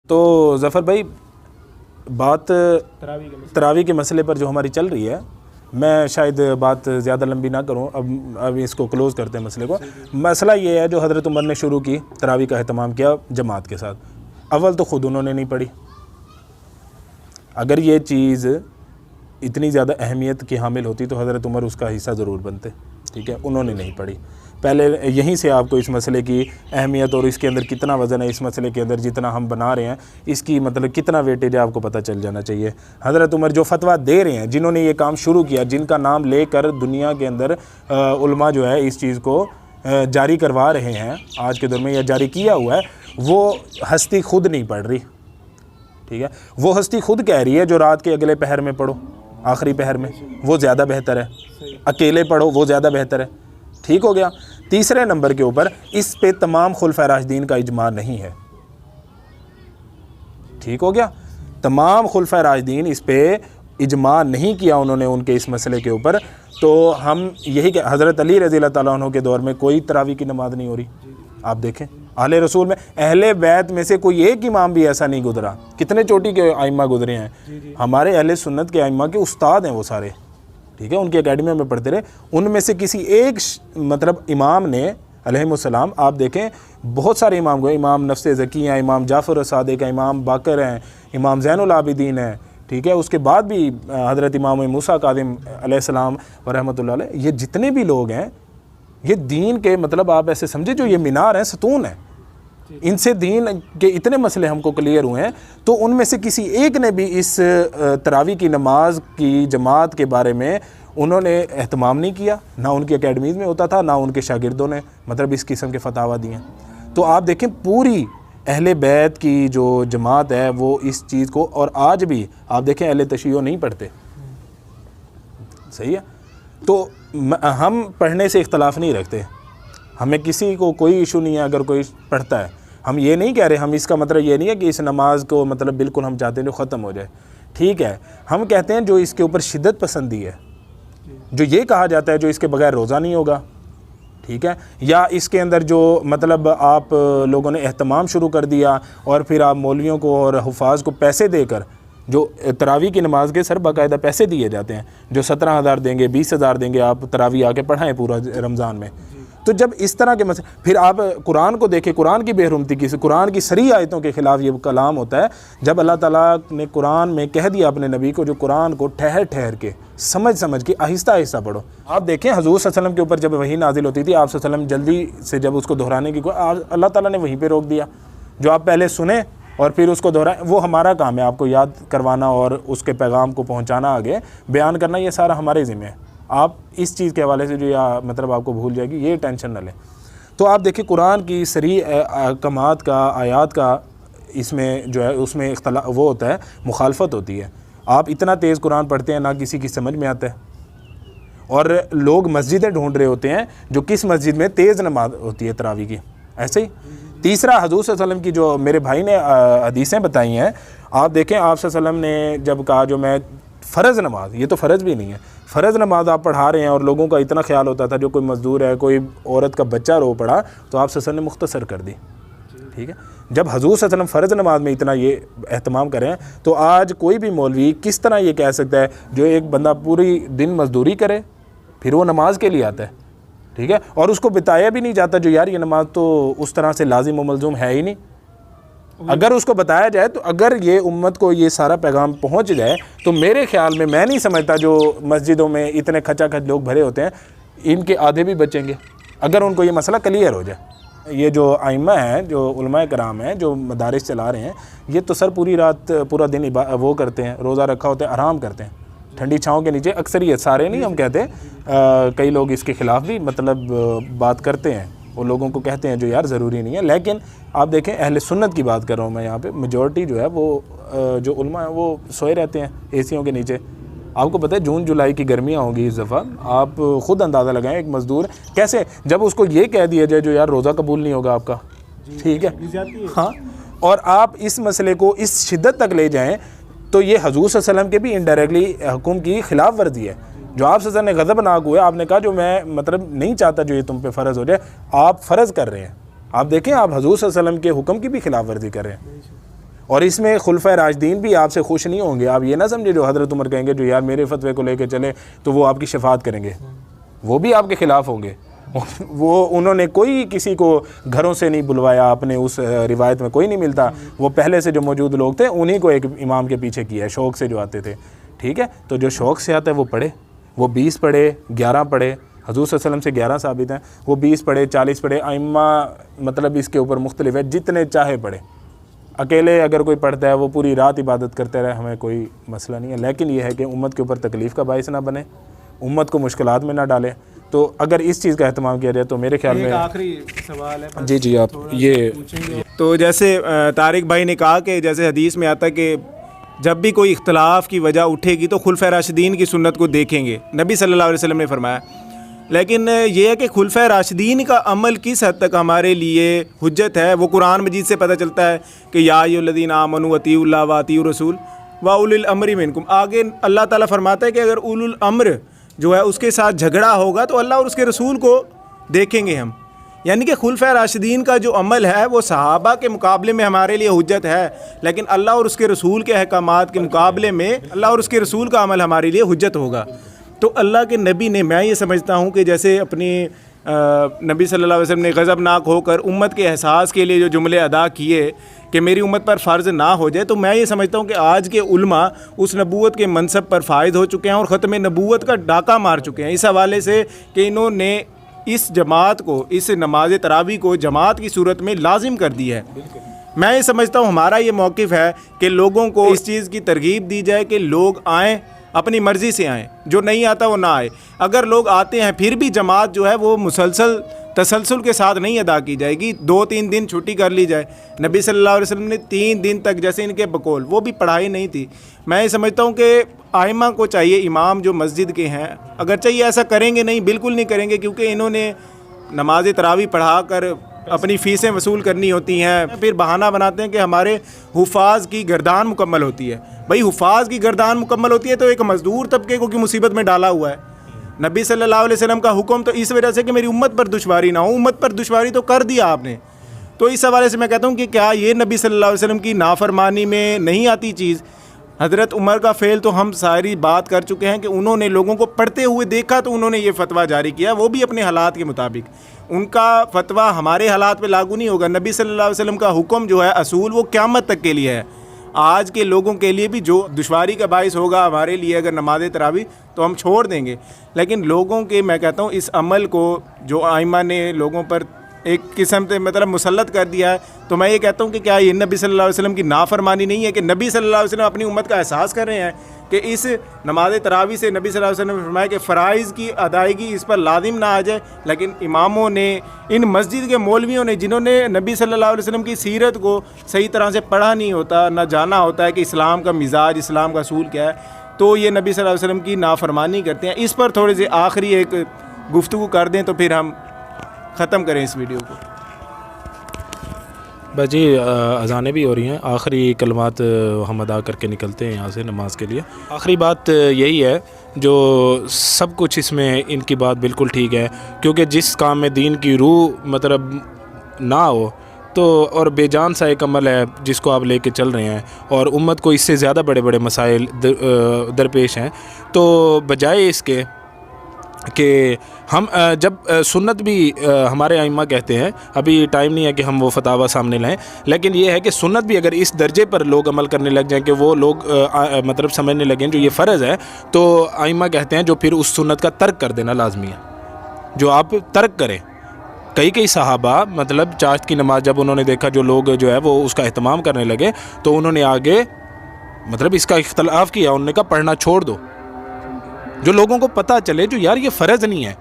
تو ظفر بھائی بات تراویح کے مسئلے پر جو ہماری چل رہی ہے، میں شاید بات زیادہ لمبی نہ کروں، اب اس کو کلوز کرتے ہیں مسئلے کو۔ مسئلہ یہ ہے جو حضرت عمر نے شروع کی تراویح کا اہتمام کیا جماعت کے ساتھ، اول تو خود انہوں نے نہیں پڑھی۔ اگر یہ چیز اتنی زیادہ اہمیت کی حامل ہوتی تو حضرت عمر اس کا حصہ ضرور بنتے، ٹھیک ہے، انہوں نے نہیں پڑھی۔ پہلے یہیں سے آپ کو اس مسئلے کی اہمیت اور اس کے اندر کتنا وزن ہے، اس مسئلے کے اندر جتنا ہم بنا رہے ہیں اس کی مطلب کتنا ویٹیج ہے آپ کو پتہ چل جانا چاہیے۔ حضرت عمر جو فتویٰ دے رہے ہیں، جنہوں نے یہ کام شروع کیا، جن کا نام لے کر دنیا کے اندر علماء جو ہے اس چیز کو جاری کروا رہے ہیں آج کے دور میں، یا جاری کیا ہوا ہے، وہ ہستی خود نہیں پڑھ رہی، ٹھیک ہے، وہ ہستی خود کہہ رہی ہے جو رات کے اگلے پہر میں پڑھو، آخری پہر میں، وہ زیادہ بہتر ہے، اکیلے پڑھو وہ زیادہ بہتر ہے، ٹھیک ہو گیا۔ تیسرے نمبر کے اوپر اس پہ تمام خلفائے راشدین کا اجماع نہیں ہے، ٹھیک ہو گیا، تمام خلفائے راشدین اس پہ اجماع نہیں کیا انہوں نے ان کے اس مسئلے کے اوپر۔ تو ہم یہی کہ حضرت علی رضی اللہ تعالیٰ عنہ کے دور میں کوئی تراویح کی نماز نہیں ہو رہی، آپ دیکھیں اہل رسول میں، اہل بیت میں سے کوئی ایک امام بھی ایسا نہیں گزرا، کتنے چوٹی کے ائمہ گزرے ہیں، ہمارے اہل سنت کے ائمہ کے استاد ہیں وہ سارے، ٹھیک ہے، ان کی اکیڈمیوں میں پڑھتے رہے، ان میں سے کسی ایک مطلب امام نے علیہ السلام، آپ دیکھیں بہت سارے امام کو، امام نفس زکی ہیں، امام جعفر صادق ہیں، امام باقر ہیں، امام زین العابدین ہیں، ٹھیک ہے، اس کے بعد بھی حضرت امام موسیٰ کاظم علیہ السلام ورحمۃ اللہ علیہ، یہ جتنے بھی لوگ ہیں یہ دین کے مطلب آپ ایسے سمجھے جو یہ مینار ہیں، ستون ہیں، ان سے دین کے اتنے مسئلے ہم کو کلیئر ہوئے ہیں، تو ان میں سے کسی ایک نے بھی اس تراویح کی نماز کی جماعت کے بارے میں انہوں نے اہتمام نہیں کیا، نہ ان کی اکیڈمیز میں ہوتا تھا، نہ ان کے شاگردوں نے مطلب اس قسم کے فتاویٰ دیے ہیں۔ تو آپ دیکھیں پوری اہل بیت کی جو جماعت ہے وہ اس چیز کو، اور آج بھی آپ دیکھیں اہل تشیع نہیں پڑھتے، صحیح ہے، تو ہم پڑھنے سے اختلاف نہیں رکھتے، ہمیں کسی کو کوئی ایشو نہیں ہے اگر کوئی پڑھتا ہے، ہم یہ نہیں کہہ رہے، ہم اس کا مطلب یہ نہیں ہے کہ اس نماز کو مطلب بالکل ہم چاہتے ہیں جو ختم ہو جائے، ٹھیک ہے، ہم کہتے ہیں جو اس کے اوپر شدت پسندی ہے، جو یہ کہا جاتا ہے جو اس کے بغیر روزہ نہیں ہوگا، ٹھیک ہے، یا اس کے اندر جو مطلب آپ لوگوں نے اہتمام شروع کر دیا اور پھر آپ مولویوں کو اور حفاظ کو پیسے دے کر، جو تراویح کی نماز کے سر باقاعدہ پیسے دیے جاتے ہیں، جو 17,000 دیں گے، 20,000 دیں گے، آپ تراویح آ کے پڑھائیں پورا رمضان میں، تو جب اس طرح کے مسئلے، پھر آپ قرآن کو دیکھیں، قرآن کی بے حرمتی کی، قرآن کی صریح آیتوں کے خلاف یہ کلام ہوتا ہے، جب اللہ تعالیٰ نے قرآن میں کہہ دیا اپنے نبی کو جو قرآن کو ٹھہر ٹھہر کے سمجھ کے آہستہ آہستہ پڑھو۔ آپ دیکھیں حضور صلی اللہ علیہ وسلم کے اوپر جب وحی نازل ہوتی تھی، آپ صلی اللہ علیہ وسلم جلدی سے جب اس کو دہرانے کی اللہ تعالیٰ نے وہیں پہ روک دیا، جو آپ پہلے سنیں اور پھر اس کو دہرائیں، وہ ہمارا کام ہے آپ کو یاد کروانا اور اس کے پیغام کو پہنچانا، آگے بیان کرنا، یہ سارا ہمارے ذمہ ہے۔ آپ اس چیز کے حوالے سے جو یا مطلب آپ کو بھول جائے گی، یہ ٹینشن نہ لیں۔ تو آپ دیکھیں قرآن کی صریح احکامات کا، آیات کا، اس میں جو ہے اس میں اختلاف وہ ہوتا ہے، مخالفت ہوتی ہے۔ آپ اتنا تیز قرآن پڑھتے ہیں نہ کسی کی سمجھ میں آتا ہے، اور لوگ مسجدیں ڈھونڈ رہے ہوتے ہیں جو کس مسجد میں تیز نماز ہوتی ہے تراویح کی، ایسے ہی۔ تیسرا حضور صلی اللہ علیہ وسلم کی جو میرے بھائی نے حدیثیں بتائی ہیں، آپ دیکھیں آپ صلی اللہ علیہ وسلم نے جب کہا جو میں فرض نماز، یہ تو فرض بھی نہیں ہے، فرض نماز آپ پڑھا رہے ہیں اور لوگوں کا اتنا خیال ہوتا تھا جو کوئی مزدور ہے، کوئی عورت کا بچہ رو پڑا، تو آپ صلی اللہ علیہ وسلم نے مختصر کر دی، ٹھیک ہے۔ جب حضور صلی اللہ علیہ وسلم فرض نماز میں اتنا یہ اہتمام کریں، تو آج کوئی بھی مولوی کس طرح یہ کہہ سکتا ہے جو ایک بندہ پوری دن مزدوری کرے پھر وہ نماز کے لیے آتا ہے، ٹھیک ہے، اور اس کو بتایا بھی نہیں جاتا جو یار یہ نماز تو اس طرح سے لازم و ملزوم ہے ہی نہیں۔ اگر اس کو بتایا جائے، تو اگر یہ امت کو یہ سارا پیغام پہنچ جائے، تو میرے خیال میں نہیں سمجھتا جو مسجدوں میں اتنے کھچا کھچ لوگ بھرے ہوتے ہیں، ان کے آدھے بھی بچیں گے اگر ان کو یہ مسئلہ کلیئر ہو جائے۔ یہ جو ائمہ ہیں، جو علماء کرام ہیں، جو مدارس چلا رہے ہیں، یہ تو سر پوری رات پورا دن وہ کرتے ہیں، روزہ رکھا ہوتا ہے، آرام کرتے ہیں ٹھنڈی چھاؤں کے نیچے، اکثریت، سارے نہیں ہم کہتے، کئی لوگ اس کے خلاف بھی مطلب بات کرتے ہیں، وہ لوگوں کو کہتے ہیں جو یار ضروری نہیں ہے، لیکن آپ دیکھیں اہل سنت کی بات کر رہا ہوں میں یہاں پہ، میجورٹی جو ہے وہ جو علماء ہیں وہ سوئے رہتے ہیں اے سیوں کے نیچے۔ آپ کو پتہ ہے جون جولائی کی گرمیاں ہوں گی اس دفعہ، آپ خود اندازہ لگائیں ایک مزدور کیسے، جب اس کو یہ کہہ دیا جائے جو یار روزہ قبول نہیں ہوگا آپ کا، ٹھیک ہے، ہاں، اور آپ اس مسئلے کو اس شدت تک لے جائیں، تو یہ حضور صلی اللہ علیہ وسلم کے بھی انڈائریکٹلی حکم کی خلاف ورزی ہے۔ جو آپ صلی اللہ علیہ وسلم نے غضبناک ہوئے، آپ نے کہا جو میں مطلب نہیں چاہتا جو یہ تم پہ فرض ہو جائے، آپ فرض کر رہے ہیں، آپ دیکھیں آپ حضور صلی اللہ علیہ وسلم کے حکم کی بھی خلاف ورزی کر رہے ہیں۔ اور اس میں خلفۂ راشدین بھی آپ سے خوش نہیں ہوں گے. آپ یہ نہ سمجھے جو حضرت عمر کہیں گے جو یار میرے فتوے کو لے کے چلے تو وہ آپ کی شفاعت کریں گے, وہ بھی آپ کے خلاف ہوں گے. وہ انہوں نے کوئی کسی کو گھروں سے نہیں بلوایا, اپنے اس روایت میں کوئی نہیں ملتا. وہ پہلے سے جو موجود لوگ تھے انہی کو ایک امام کے پیچھے کیا ہے, شوق سے جو آتے تھے. ٹھیک ہے, تو جو شوق سے آتا ہے وہ پڑھے, وہ 20 پڑھے, 11 پڑھے. حضور صلی اللہ علیہ وسلم سے 11 ثابت ہیں, وہ 20 پڑھے, 40 پڑھے. ائمہ مطلب اس کے اوپر مختلف ہے, جتنے چاہے پڑھے. اکیلے اگر کوئی پڑھتا ہے وہ پوری رات عبادت کرتے رہے, ہمیں کوئی مسئلہ نہیں ہے. لیکن یہ ہے کہ امت کے اوپر تکلیف کا باعث نہ بنے, امت کو مشکلات میں نہ ڈالے. تو اگر اس چیز کا اہتمام کیا جائے تو میرے خیال میں. ایک آخری سوال ہے. جی آپ یہ تو جیسے طارق بھائی نے کہا کہ جیسے حدیث میں آتا ہے کہ جب بھی کوئی اختلاف کی وجہ اٹھے گی تو خلفۂ راشدین کی سنت کو دیکھیں گے, نبی صلی اللہ علیہ وسلم نے فرمایا. لیکن یہ ہے کہ خلفۂ راشدین کا عمل کس حد تک ہمارے لیے حجت ہے, وہ قرآن مجید سے پتہ چلتا ہے کہ یا ایھا الذین آمنوا اطیعوا اللہ واطیعوا الرسول واولی الامر منکم. آگے اللہ تعالیٰ فرماتا ہے کہ اگر اولو الامر جو ہے اس کے ساتھ جھگڑا ہوگا تو اللہ اور اس کے رسول کو دیکھیں گے ہم. یعنی کہ خلفۂ راشدین کا جو عمل ہے وہ صحابہ کے مقابلے میں ہمارے لیے حجت ہے, لیکن اللہ اور اس کے رسول کے احکامات کے مقابلے میں اللہ اور اس کے رسول کا عمل ہمارے لیے حجت ہوگا. تو اللہ کے نبی نے, میں یہ سمجھتا ہوں کہ جیسے اپنی نبی صلی اللہ علیہ وسلم نے غضبناک ہو کر امت کے احساس کے لیے جو جملے ادا کیے کہ میری امت پر فرض نہ ہو جائے, تو میں یہ سمجھتا ہوں کہ آج کے علماء اس نبوت کے منصب پر فائز ہو چکے ہیں اور ختم نبوت کا ڈاکہ مار چکے ہیں اس حوالے سے کہ انہوں نے اس جماعت کو, اس نماز تراویح کو جماعت کی صورت میں لازم کر دی ہے. میں یہ سمجھتا ہوں ہمارا یہ موقف ہے کہ لوگوں کو اس چیز کی ترغیب دی جائے کہ لوگ آئیں, اپنی مرضی سے آئیں, جو نہیں آتا وہ نہ آئے. اگر لوگ آتے ہیں پھر بھی جماعت جو ہے وہ تسلسل کے ساتھ نہیں ادا کی جائے گی, 2-3 دن چھٹی کر لی جائے. نبی صلی اللہ علیہ وسلم نے 3 دن تک, جیسے ان کے بقول, وہ بھی پڑھائی نہیں تھی. میں یہ سمجھتا ہوں کہ ائمہ کو چاہیے, امام جو مسجد کے ہیں اگرچہ یہ ایسا کریں گے نہیں, بالکل نہیں کریں گے, کیونکہ انہوں نے نماز تراویح پڑھا کر اپنی فیسیں وصول کرنی ہوتی ہیں. پھر بہانہ بناتے ہیں کہ ہمارے حفاظ کی گردان مکمل ہوتی ہے. بھائی حفاظ کی گردان مکمل ہوتی ہے تو ایک مزدور طبقے کو کی مصیبت میں ڈالا ہوا ہے. نبی صلی اللہ علیہ وسلم کا حکم تو اس وجہ سے کہ میری امت پر دشواری نہ ہو, امت پر دشواری تو کر دیا آپ نے. تو اس حوالے سے میں کہتا ہوں کہ کیا یہ نبی صلی اللہ علیہ وسلم کی نافرمانی میں نہیں آتی چیز. حضرت عمر کا فعل تو ہم ساری بات کر چکے ہیں کہ انہوں نے لوگوں کو پڑھتے ہوئے دیکھا تو انہوں نے یہ فتویٰ جاری کیا, وہ بھی اپنے حالات کے مطابق. ان کا فتویٰ ہمارے حالات پہ لاگو نہیں ہوگا. نبی صلی اللہ علیہ وسلم کا حکم جو ہے اصول, وہ قیامت تک کے لیے ہے. آج کے لوگوں کے لیے بھی جو دشواری کا باعث ہوگا ہمارے لیے اگر نماز تراویح, تو ہم چھوڑ دیں گے. لیکن لوگوں کے, میں کہتا ہوں اس عمل کو جو ائمہ نے لوگوں پر ایک قسم سے مطلب مسلط کر دیا ہے, تو میں یہ کہتا ہوں کہ کیا یہ نبی صلی اللہ علیہ وسلم کی نافرمانی نہیں ہے کہ نبی صلی اللہ علیہ وسلم اپنی امت کا احساس کر رہے ہیں کہ اس نماز تراویح سے نبی صلی اللہ علیہ وسلم نے فرمایا کہ فرائض کی ادائیگی اس پر لازم نہ آ جائے. لیکن اماموں نے, ان مسجد کے مولویوں نے, جنہوں نے نبی صلی اللہ علیہ وسلم کی سیرت کو صحیح طرح سے پڑھا نہیں ہوتا, نہ جانا ہوتا ہے کہ اسلام کا مزاج, اسلام کا اصول کیا ہے, تو یہ نبی صلی اللہ علیہ وسلم کی نافرمانی کرتے ہیں. اس پر تھوڑی سی آخری ایک گفتگو کر دیں تو پھر ہم ختم کریں اس ویڈیو کو. بس جی اذانیں بھی ہو رہی ہیں, آخری کلمات ہم ادا کر کے نکلتے ہیں یہاں سے نماز کے لیے. آخری بات یہی ہے, جو سب کچھ اس میں ان کی بات بالکل ٹھیک ہے, کیونکہ جس کام میں دین کی روح مطلب نہ ہو تو, اور بے جان سا ایک عمل ہے جس کو آپ لے کے چل رہے ہیں, اور امت کو اس سے زیادہ بڑے بڑے مسائل درپیش ہیں, تو بجائے اس کے کہ ہم جب سنت بھی ہمارے ائمہ کہتے ہیں, ابھی ٹائم نہیں ہے کہ ہم وہ فتاویٰ سامنے لائیں, لیکن یہ ہے کہ سنت بھی اگر اس درجے پر لوگ عمل کرنے لگ جائیں کہ وہ لوگ مطلب سمجھنے لگیں جو یہ فرض ہے, تو ائمہ کہتے ہیں جو پھر اس سنت کا ترک کر دینا لازمی ہے, جو آپ ترک کریں. کئی صحابہ مطلب چاشت کی نماز جب انہوں نے دیکھا جو لوگ جو ہے وہ اس کا اہتمام کرنے لگے, تو انہوں نے آگے مطلب اس کا اختلاف کیا, انہوں نے کہا پڑھنا چھوڑ دو, جو لوگوں کو پتہ چلے جو یار یہ فرض نہیں ہے.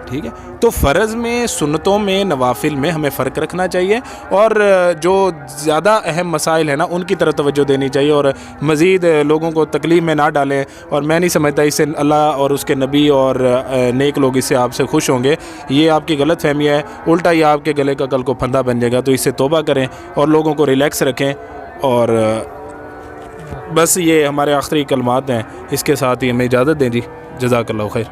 ٹھیک ہے, تو فرض میں, سنتوں میں, نوافل میں ہمیں فرق رکھنا چاہیے, اور جو زیادہ اہم مسائل ہیں نا ان کی طرف توجہ دینی چاہیے, اور مزید لوگوں کو تکلیف میں نہ ڈالیں. اور میں نہیں سمجھتا اس سے اللہ اور اس کے نبی اور نیک لوگ اس سے آپ سے خوش ہوں گے. یہ آپ کی غلط فہمی ہے, الٹا یہ آپ کے گلے کا کل کو پھندا بن جائے گا. تو اس سے توبہ کریں اور لوگوں کو ریلیکس رکھیں. اور بس یہ ہمارے آخری کلمات ہیں, اس کے ساتھ ہی ہمیں اجازت دیں جی. جزاک اللہ خیر.